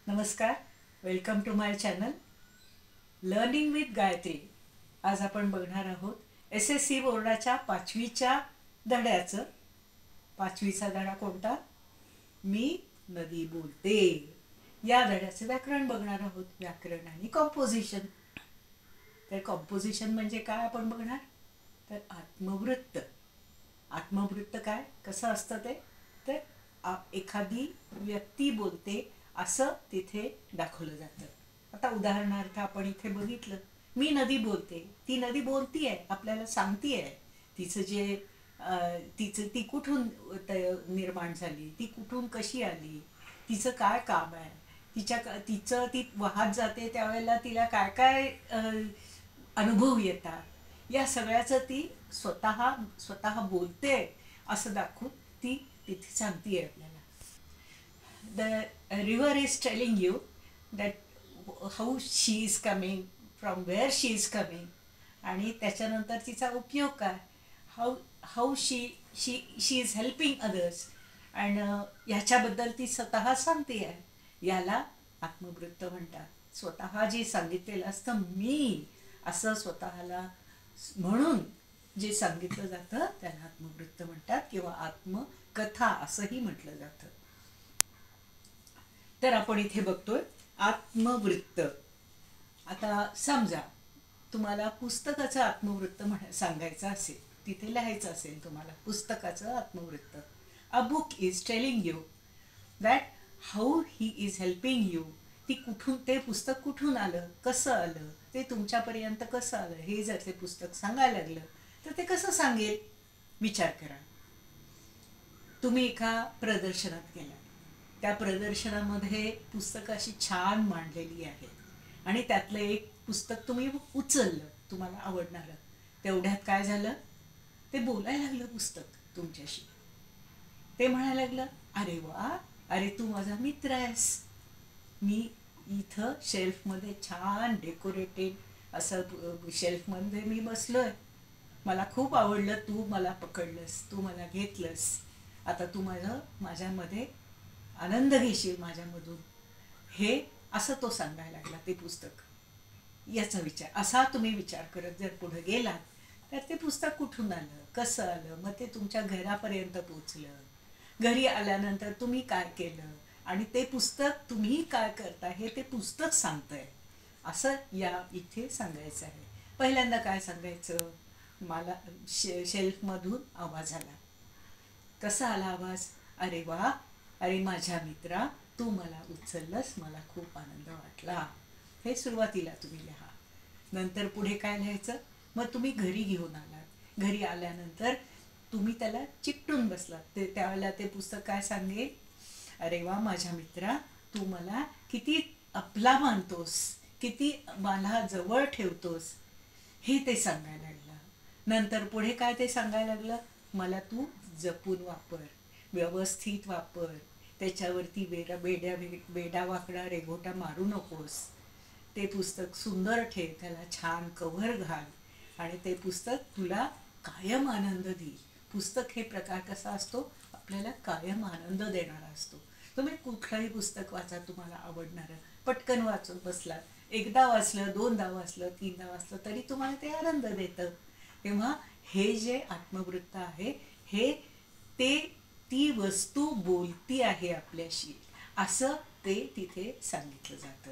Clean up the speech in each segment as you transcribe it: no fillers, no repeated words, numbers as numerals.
नमस्कार, welcome to my channel learning with Gayatri. आज आपण बघणार आहोत SSC बोर्डाच्या 5वीच्या धड्याचं. 5वीचा धडा कोणता? मी नदी बोलते. या धड्याचे व्याकरण बघणार आहोत. व्याकरण आणि कॉम्पोजिशन. तर कॉम्पोजिशन म्हणजे काय आपण बघणार? तर आत्मवृत्त. आत्मवृत्त काय, कसं असतं ते? तर एखादी व्यक्ती बोलते असं तिथे दाखवलं जातं. आता उदाहरणार्थ आपण इथे बघितलं, मी नदी बोलते. ती नदी बोलतीये, आपल्याला सांगतीये तिचं जे ती कुठून निर्माण झाली, ती कुठून कशी आली, तिचं काय काम आहे, ती वाहत जाते त्यावेळेला तिला काय काय अनुभव येतात, या सगळ्याचं ती स्वतः बोलते असं दाखवून ती तिथे सांगतीये आपल्याला. The river is telling you that how she is coming, from where she is coming, आणि त्याच्यानंतर तिचा उपयोग काय, how she is helping others, आणि ह्याच्याबद्दल ती स्वतः सांगते आहे. याला आत्मवृत्त म्हणतात. स्वतः जे सांगितलेलं असतं मी असं स्वतःला म्हणून जे सांगितलं जातं त्याला आत्मवृत्त म्हणतात, किंवा आत्मकथा असंही म्हटलं जातं. तर आपण इथे बघतोय आत्मवृत्त. आता समजा तुम्हाला पुस्तकाचं आत्मवृत्त सांगायचं असेल, तिथे लिहायचं असेल तुम्हाला पुस्तकाचं आत्मवृत्त. A book is telling you that how he is helping you. ते पुस्तक कुठून आलं, कसं आलं, ते तुमच्यापर्यंत कसं आलं, हे जर ते पुस्तक सांगायला लागलं तर ते कसं सांगेल? विचार करा. तुम्ही एका प्रदर्शनात गेला, त्या प्रदर्शनामध्ये पुस्तकं अशी छान मांडलेली आहेत आणि त्यातलं एक पुस्तक तुम्ही उचललं, तुम्हाला आवडणारं. तेवढ्यात काय झालं, ते बोलायला लागलं पुस्तक तुमच्याशी. ते म्हणायला लागलं, अरे वा, अरे तू माझा मित्र आहेस. मी इथं शेल्फमध्ये छान डेकोरेटेड असं शेल्फमध्ये मी बसलोय, मला खूप आवडलं, तू मला पकडलंस, तू मला घेतलंस, आता तू माझ्यामध्ये आनंद घेशील माझ्यामधून. हे असं तो सांगायला लागला ते पुस्तक. याचा विचार असा तुम्ही विचार करत जर पुढे गेलात तर ते पुस्तक कुठून आलं, कसं आलं, मग ते तुमच्या घरापर्यंत पोचलं. घरी आल्यानंतर तुम्ही काय केलं आणि ते पुस्तक तुम्ही काय करता हे ते पुस्तक सांगतंय, असं या इथे सांगायचं आहे. पहिल्यांदा काय सांगायचं, मला शेल्फमधून आवाज आला. कसा आला आवाज? अरे वा, अरे माझ्या मित्रा, तू मला उचललंस, मला खूप आनंद वाटला. हे सुरुवातीला तुम्ही लिहा. नंतर पुढे काय लिहायचं, मग तुम्ही घरी घेऊन आलात. घरी आल्यानंतर तुम्ही त्याला चिकटून बसलात. त्यावेळेला ते पुस्तक काय सांगेल, अरे वा माझ्या मित्रा, तू मला किती आपला मानतोस, किती मला जवळ ठेवतोस, हे ते सांगायला लागलं. नंतर पुढे काय ते सांगायला लागलं, मला तू जपून वापर, व्यवस्थित वापर, त्याच्यावरती वेडावाकडा रेघोटा मारू नकोस. ते पुस्तक सुंदर ठेव, त्याला छान कव्हर घाल आणि ते पुस्तक तुला कायम आनंद देईल. पुस्तक हे प्रकार कसा असतो, आपल्याला कायम आनंद देणारा असतो. तुम्ही कुठलंही पुस्तक वाचा, तुम्हाला आवडणारं, पटकन वाचून बसलात, एकदा वाचलं, दोनदा वाचलं, तीनदा वाचलं तरी तुम्हाला ते आनंद देतं. तेव्हा हे जे आत्मवृत्त आहे हे ती वस्तू बोलती आहे आपल्याशी, असं ते तिथे सांगितलं जातं.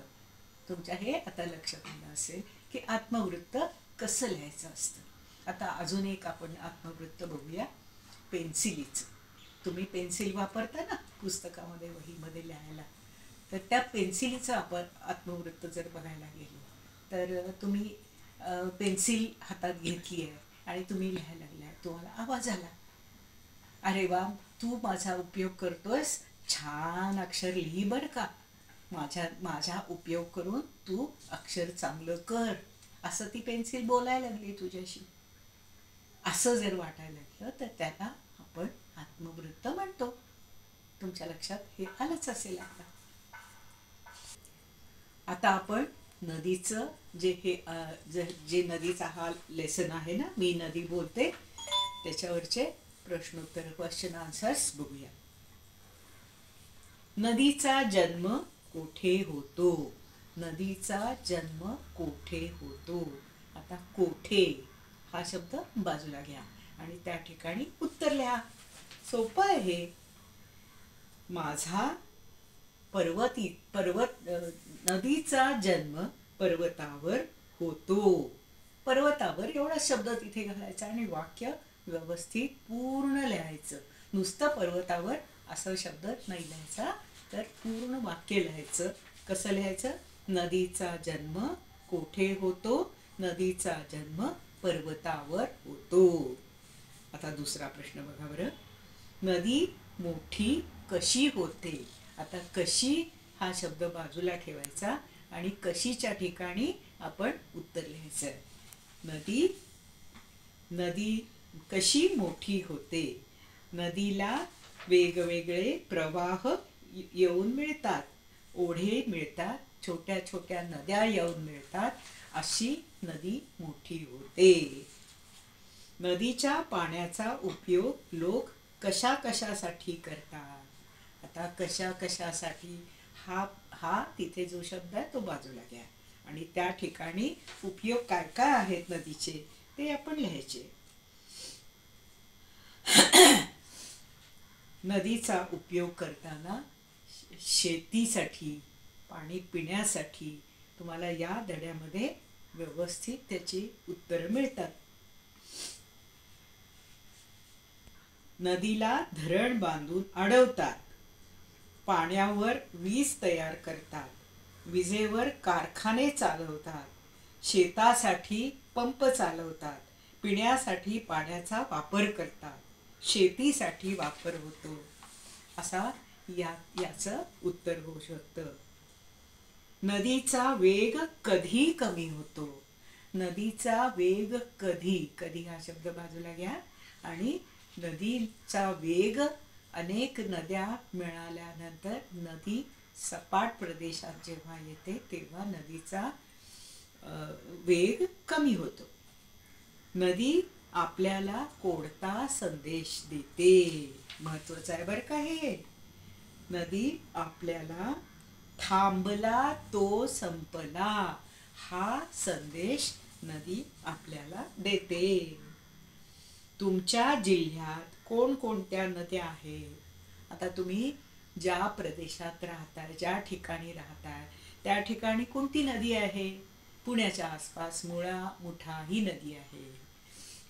तुमच्या हे आता लक्षात आलं असेल की आत्मवृत्त कसं लिहायचं असतं. आता अजून एक आपण आत्मवृत्त बघूया, पेन्सिलीचं. तुम्ही पेन्सिल वापरता ना पुस्तकामध्ये, वहीमध्ये लिहायला, तर त्या पेन्सिलीचं आपण आत्मवृत्त जर बघायला गेलो तर तुम्ही पेन्सिल हातात घेतली आहे आणि तुम्ही लिहायला लागलाय, तुम्हाला आवाज आला, अरे वा, तू माझा उपयोग करतोयस, छान अक्षर लिही बरं का, माझा उपयोग करून तू अक्षर चांगलं कर, असं ती पेन्सिल बोलायला लागली तुझ्याशी. असं जर वाटायला लागलं तर त्याला आपण आत्मवृत्त म्हणतो. तुमच्या लक्षात हे आलंच असेल. आता आपण नदीचं जे नदीचा हा लेसन आहे ना, मी नदी बोलते, त्याच्यावरचे प्रश्नोत्तर, क्वेश्चन आन्सर्स बघूया. नदीचा जन्म कोठे होतो. नदीचा जन्म कोठे होतो. आता कोठे हा शब्द बाजूला घ्या आणि त्या ठिकाणी उत्तर लिहा. सोपं आहे हे. माझा नदीचा जन्म पर्वतावर होतो. पर्वतावर एवढा शब्द तिथे घालायचा आणि वाक्य व्यवस्थित पूर्ण लिहायचं. नुसतं पर्वतावर असं शब्द नाही लिहायचा, तर पूर्ण वाक्य लिहायचं. कसं लिहायचं? नदीचा जन्म कोठे होतो. नदीचा जन्म पर्वतावर होतो. आता दुसरा प्रश्न बघा बरं. नदी मोठी कशी होते. आता कशी हा शब्द बाजूला ठेवायचा आणि कशीच्या ठिकाणी आपण उत्तर लिहायचं. नदी कशी मोठी होते. नदीला वेगवेगळे प्रवाह येऊन मिळतात. ओढे मिळतात. छोट्या छोट्या नद्या येऊन मिळतात. अशी नदी मोठी होते. नदीच्या पाण्याचा उपयोग लोक कशा कशासाठी करतात. आता कशा कशासाठी हा तिथे जो शब्द आहे तो बाजूला घ्या आणि त्या ठिकाणी उपयोग काय काय आहेत नदीचे ते आपण लिहायचे. नदीचा उपयोग करताना शेतीसाठी, पाणी पिण्यासाठी तुम्हाला या धड्यामध्ये व्यवस्थित त्याची उत्तरं मिळतात. नदीला धरण बांधून अडवतात. पाण्यावर वीज तयार करतात. विजेवर कारखाने चालवतात. शेतासाठी पंप चालवतात. पिण्यासाठी पाण्याचा वापर करतात. शेतीसाठी वापर होतो. असा याचं उत्तर होऊ शकतं. नदीचा वेग कधी कमी होतो. नदीचा वेग कधी हा शब्द बाजूला घ्या आणि नदीचा वेग अनेक नद्या मिळाल्यानंतर नदी सपाट प्रदेशात जेव्हा येते तेव्हा नदीचा वेग कमी होतो. नदी आपल्याला कोणता संदेश देते. महत्वाचं आहे बरं का हे. नदी आपल्याला थांबला तो संपला हा संदेश नदी आपल्याला देते. तुमच्या जिल्ह्यात कोणकोणत्या नद्या आहेत. आता तुम्ही ज्या प्रदेशात राहताय, ज्या ठिकाणी राहताय त्या ठिकाणी कोणती नदी आहे. पुण्याच्या आसपास मुठा ही नदी आहे.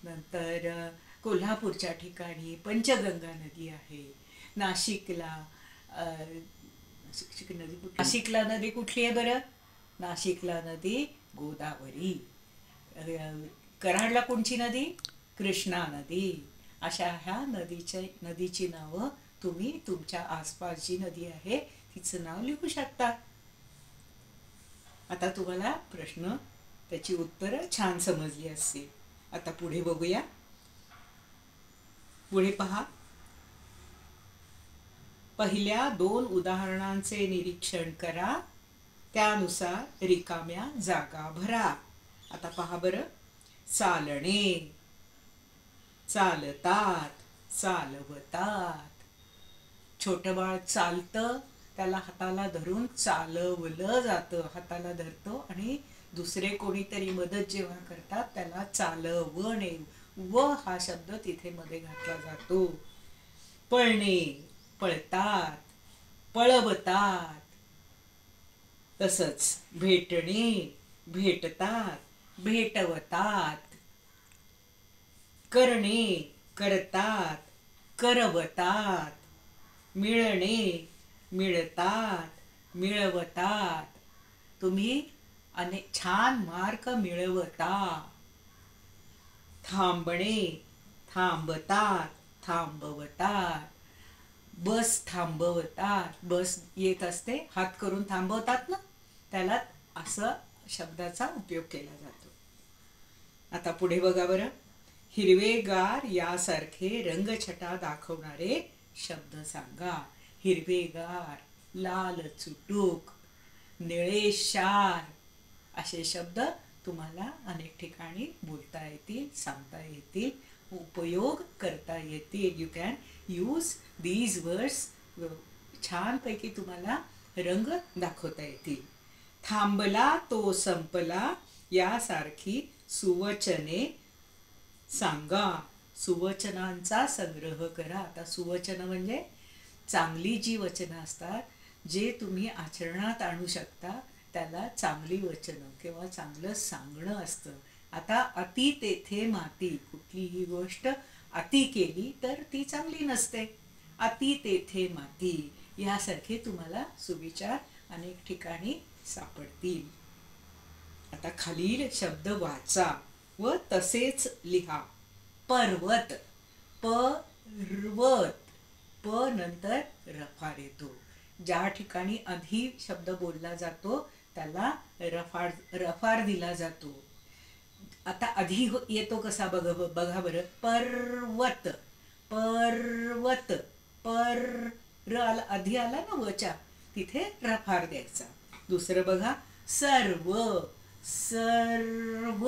नंतर कोल्हापूरच्या ठिकाणी पंचगंगा नदी आहे. नाशिकला नदी कुठली आहे बरं. नाशिकला नदी गोदावरी. कराडला कोणची नदी. कृष्णा नदी. अशा ह्या नदीची नावं तुम्ही तुमच्या आसपास जी नदी आहे तिचं नाव लिहू शकता. आता तुम्हाला प्रश्न त्याची उत्तरं छान समजली असतील. आता पुढे बघूया. पुढे पहा. पहिल्या 2 उदाहरणांचे निरीक्षण करा. त्यानुसार रिकाम्या जागा भरा. आता पहा बरं. चालणे, चालतात, चालवतात. छोटं बाळ चालतं, त्याला हाताला धरून चालवलं जातं. हाताला धरतो आणि दुसरे कोणीतरी मदत जेव्हा करतात त्याला चालवणे. व हा शब्द तिथे मध्ये घातला जातो. पळणे, पळतात, पळवतात. तसंच भेटणे, भेटतात, भेटवतात. करणे, करतात, करवतात. मिळणे, मिळतात, मिळवतात. तुम्ही छान मार्क मिळवता. थांबणे, थांबतात, थांबवतात. बस थांबवतात. बस येत असते, हात करून थांबवतात ना, त्याला असं शब्दाचा उपयोग केला जातो. आता पुढे बघा बरं. हिरवेगार यासारखे रंगछटा दाखवणारे शब्द सांगा. हिरवेगार, लाल चुटूक, निळेशार असे शब्द तुम्हाला अनेक ठिकाणी बोलता येतील, सांगता येतील, उपयोग करता येतील. You can use these words. छानपैकी तुम्हाला रंग दाखवता येतील. थांबला तो संपला यासारखी सुवचने सांगा. सुवचनांचा संग्रह करा. आता सुवचन म्हणजे चांगली जी वचनं असतात जे तुम्ही आचरणात आणू शकता त्याला चांगली वचनं किंवा चांगलं सांगणं असतं. आता अति तेथे माती, कुठलीही गोष्ट अति केली तर ती चांगली नसते. अति तेथे माती यासारखे तुम्हाला सुविचार अनेक ठिकाणी सापडतील. आता खालील शब्द वाचा व तसेच लिहा. पर्वत, पर्वत, प नंतर रफार येतो. ज्या ठिकाणी आधी शब्द बोलला जातो त्याला रफार दिला जातो. आता आधी येतो कसा बघा बरं. पर्वत, पर्वत, पर आधी आला ना वचा, तिथे रफार द्यायचा. दुसरं बघा. सर्व, सर्व,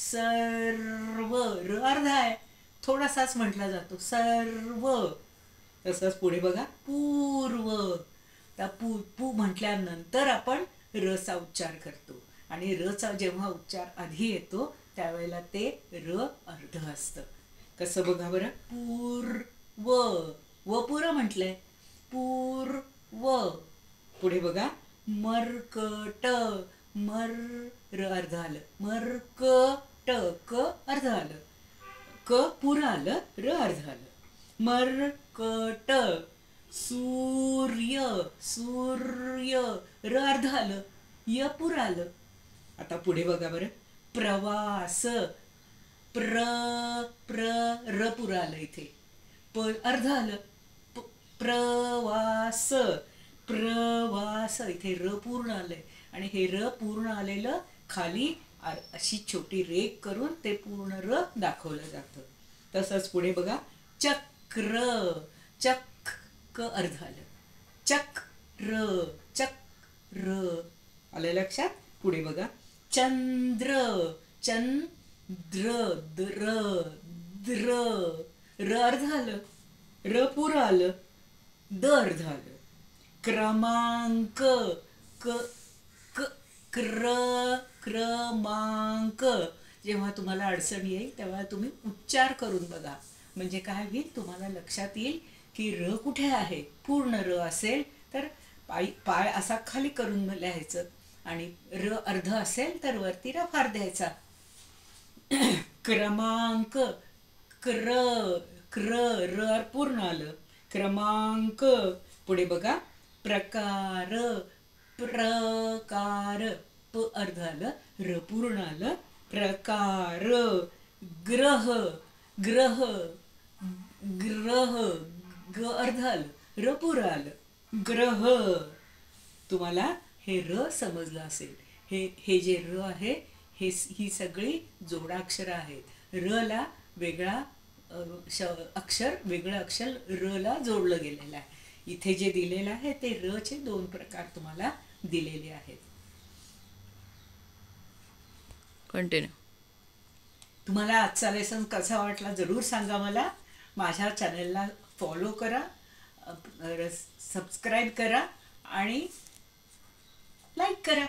सर्व, र अर्धा आहे, थोडासाच म्हटला जातो. सर्व. तसंच पुढे बघा. पूर्व, त्या पू म्हटल्यानंतर आपण रचा उच्चार करतो आणि रचा जेव्हा उच्चार आधी येतो त्यावेळेला ते र अर्ध असतं. कसं बघा बरं. पूर्व, व पुरं म्हटलंय. पूर्व. पुढे बघा. मर्कट, मर र अर्ध आलं. मर्कट, क अर्ध आलं. क पुरं आलं, र अर्ध आलं. मर्कट. सूर्य, सूर्य, र अर्ध आलं, य पुरं आलं. आता पुढे बघा बरं. प्रवास, प्र र पुरं आलं इथे, प अर्ध आलं. प्रवास, प्रवास, इथे र पूर्ण आलंय आणि हे र पूर्ण आलेलं खाली अशी छोटी रेख करून ते पूर्ण र दाखवलं जातं. तसंच पुढे बघा. चक्र, चक क अर्ध आलं. चक्र, चक्र आलं लक्षात. पुढे बघा. चंद्र, चंद्र, द्र द्र, र अर्ध आलं, र पुरं आलं, द अर्ध आलं. क्रमांक, क क्रमांक. जेव्हा तुम्हाला अडचण येईल तेव्हा तुम्ही उच्चार करून बघा, म्हणजे काय होईल तुम्हाला लक्षात येईल की र कुठे आहे. पूर्ण र असेल तर पाय असा खाली करून लिहायचं आणि र अर्ध असेल तर वरती रफार द्यायचा. क्रमांक, क्र र पूर्ण आलं. क्रमांक. पुढे बघा. प्रकार, प्रकार, प अर्ध आलं, र पूर्ण आलं. प्रकार. ग्रह, ग्रह, ग्रह, ग अर्ध आलं, र पुरं आलं. ग्रह. तुम्हाला हे र समजलं असेल. हे जे र आहे ही सगळी जोडाक्षरं आहेत. र ला वेगळा अक्षर, वेगळं अक्षर र ला जोडलं गेलेलं आहे. इथे जे दिलेलं आहे ते र चे 2 प्रकार तुम्हाला दिलेले आहेत. कंटिन्यू. तुम्हाला आजचा लेसन कसा वाटला जरूर सांगा मला. माझ्या चॅनलला फॉलो करा, सबस्क्राईब करा आणि लाईक करा.